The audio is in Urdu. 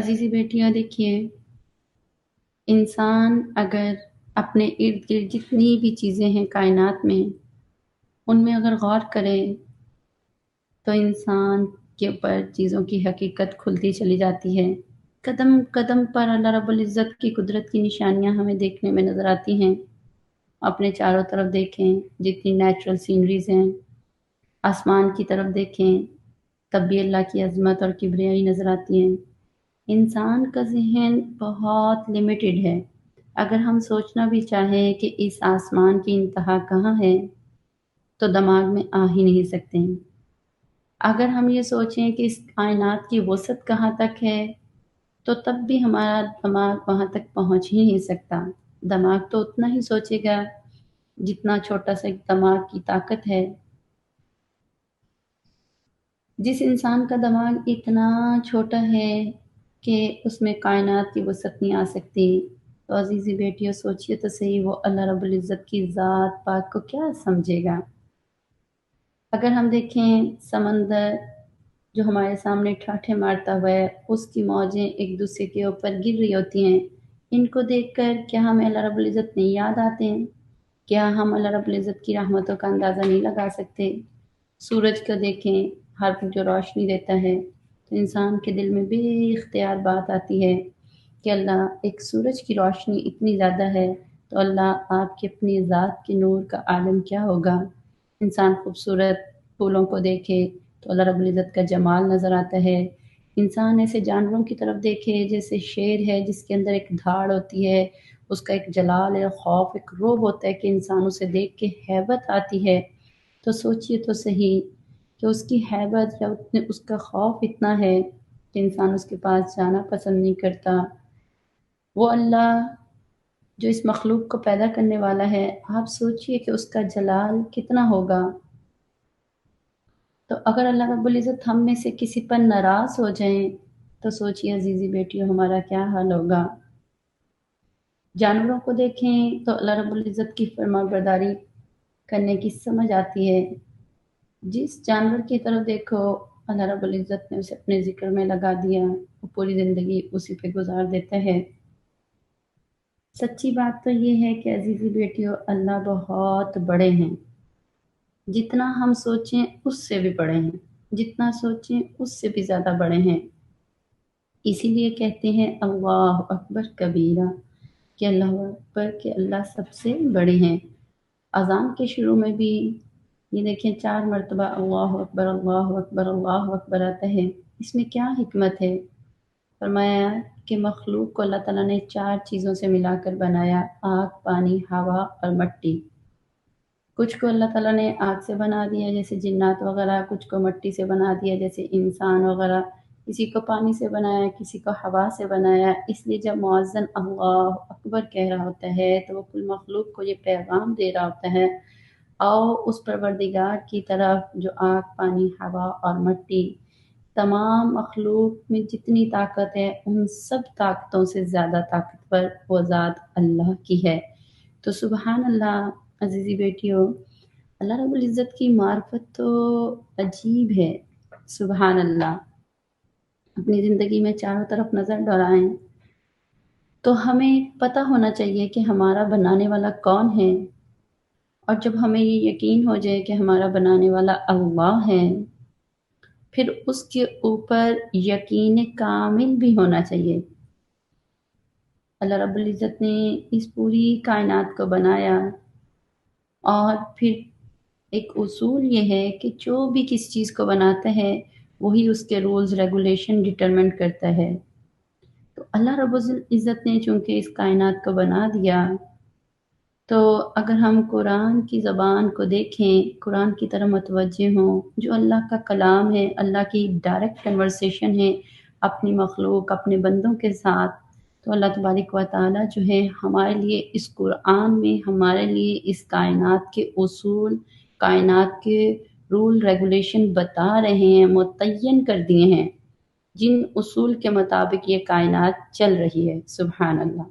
عزیزی بیٹیاں دیکھیے، انسان اگر اپنے ارد گرد جتنی بھی چیزیں ہیں کائنات میں، ان میں اگر غور کرے تو انسان کے اوپر چیزوں کی حقیقت کھلتی چلی جاتی ہے۔ قدم قدم پر اللہ رب العزت کی قدرت کی نشانیاں ہمیں دیکھنے میں نظر آتی ہیں۔ اپنے چاروں طرف دیکھیں، جتنی نیچرل سینریز ہیں، آسمان کی طرف دیکھیں، تب بھی اللہ کی عظمت اور کبریائی نظر آتی ہیں۔ انسان کا ذہن بہت لمیٹڈ ہے۔ اگر ہم سوچنا بھی چاہیں کہ اس آسمان کی انتہا کہاں ہے تو دماغ میں آ ہی نہیں سکتے ہیں۔ اگر ہم یہ سوچیں کہ اس کائنات کی وسعت کہاں تک ہے تو تب بھی ہمارا دماغ وہاں تک پہنچ ہی نہیں سکتا۔ دماغ تو اتنا ہی سوچے گا جتنا چھوٹا سا دماغ کی طاقت ہے۔ جس انسان کا دماغ اتنا چھوٹا ہے کہ اس میں کائنات کی وسعت نہیں آ سکتی، تو عزیزی بیٹیوں سوچئے تو صحیح وہ اللہ رب العزت کی ذات پاک کو کیا سمجھے گا۔ اگر ہم دیکھیں سمندر جو ہمارے سامنے ٹھاٹھے مارتا ہوا ہے، اس کی موجیں ایک دوسرے کے اوپر گر رہی ہوتی ہیں، ان کو دیکھ کر کیا ہمیں اللہ رب العزت نہیں یاد آتے ہیں؟ کیا ہم اللہ رب العزت کی رحمتوں کا اندازہ نہیں لگا سکتے؟ سورج کو دیکھیں، ہر وقت جو روشنی دیتا ہے، تو انسان کے دل میں بے اختیار بات آتی ہے کہ اللہ، ایک سورج کی روشنی اتنی زیادہ ہے تو اللہ آپ کی اپنی ذات کے نور کا عالم کیا ہوگا۔ انسان خوبصورت پھولوں کو دیکھے تو اللہ رب العزت کا جمال نظر آتا ہے۔ انسان ایسے جانوروں کی طرف دیکھے جیسے شیر ہے جس کے اندر ایک دھاڑ ہوتی ہے، اس کا ایک جلال ہے، خوف، ایک رعب ہوتا ہے کہ انسان اسے دیکھ کے ہیبت آتی ہے۔ تو سوچئے تو صحیح کہ اس کی ہیبت یا اس کا خوف اتنا ہے کہ انسان اس کے پاس جانا پسند نہیں کرتا۔ وہ اللہ جو اس مخلوق کو پیدا کرنے والا ہے، آپ سوچئے کہ اس کا جلال کتنا ہوگا۔ تو اگر اللہ رب العزت ہم میں سے کسی پر ناراض ہو جائیں تو سوچئے عزیزی بیٹیوں ہمارا کیا حال ہوگا۔ جانوروں کو دیکھیں تو اللہ رب العزت کی فرما برداری کرنے کی سمجھ آتی ہے۔ جس جانور کی طرف دیکھو اللہ رب العزت نے اسے اپنے ذکر میں لگا دیا، وہ پوری زندگی اسی پہ گزار دیتا ہے۔ سچی بات تو یہ ہے کہ عزیزی بیٹیوں اللہ بہت بڑے ہیں، جتنا ہم سوچیں اس سے بھی بڑے ہیں، جتنا سوچیں اس سے بھی زیادہ بڑے ہیں۔ اسی لیے کہتے ہیں اللہ اکبر کبیرہ، کہ اللہ اکبر، کہ اللہ سب سے بڑے ہیں۔ اذان کے شروع میں بھی یہ دیکھیں 4 مرتبہ اللہ اکبر اللہ اکبر اللہ اکبر آتا ہے۔ اس میں کیا حکمت ہے؟ فرمایا کہ مخلوق کو اللہ تعالیٰ نے 4 چیزوں سے ملا کر بنایا، آگ، پانی، ہوا اور مٹی۔ کچھ کو اللہ تعالیٰ نے آگ سے بنا دیا جیسے جنات وغیرہ، کچھ کو مٹی سے بنا دیا جیسے انسان وغیرہ، کسی کو پانی سے بنایا، کسی کو ہوا سے بنایا۔ اس لیے جب مؤذن اللہ اکبر کہہ رہا ہوتا ہے تو وہ کل مخلوق کو یہ پیغام دے رہا ہوتا ہے، آؤ اس پروردگار کی طرف جو آگ، پانی، ہوا اور مٹی، تمام مخلوق میں جتنی طاقت ہے ان سب طاقتوں سے زیادہ طاقتور وہ ذات اللہ کی ہے۔ تو سبحان اللہ عزیزی بیٹیوں، اللہ رب العزت کی معرفت تو عجیب ہے۔ سبحان اللہ۔ اپنی زندگی میں چاروں طرف نظر دوڑائیں تو ہمیں پتہ ہونا چاہیے کہ ہمارا بنانے والا کون ہے، اور جب ہمیں یہ یقین ہو جائے کہ ہمارا بنانے والا اللہ ہے، پھر اس کے اوپر یقین کامل بھی ہونا چاہیے۔ اللہ رب العزت نے اس پوری کائنات کو بنایا، اور پھر ایک اصول یہ ہے کہ جو بھی کس چیز کو بناتا ہے وہی اس کے رولز ریگولیشن ڈٹرمنٹ کرتا ہے۔ تو اللہ رب العزت نے چونکہ اس کائنات کو بنا دیا، تو اگر ہم قرآن کی زبان کو دیکھیں، قرآن کی طرح متوجہ ہوں جو اللہ کا کلام ہے، اللہ کی ڈائریکٹ کنورسیشن ہے اپنی مخلوق، اپنے بندوں کے ساتھ، تو اللہ تبارک و تعالیٰ جو ہے ہمارے لیے اس قرآن میں ہمارے لیے اس کائنات کے اصول، کائنات کے رول ریگولیشن بتا رہے ہیں، متعین کر دیے ہیں، جن اصول کے مطابق یہ کائنات چل رہی ہے۔ سبحان اللہ۔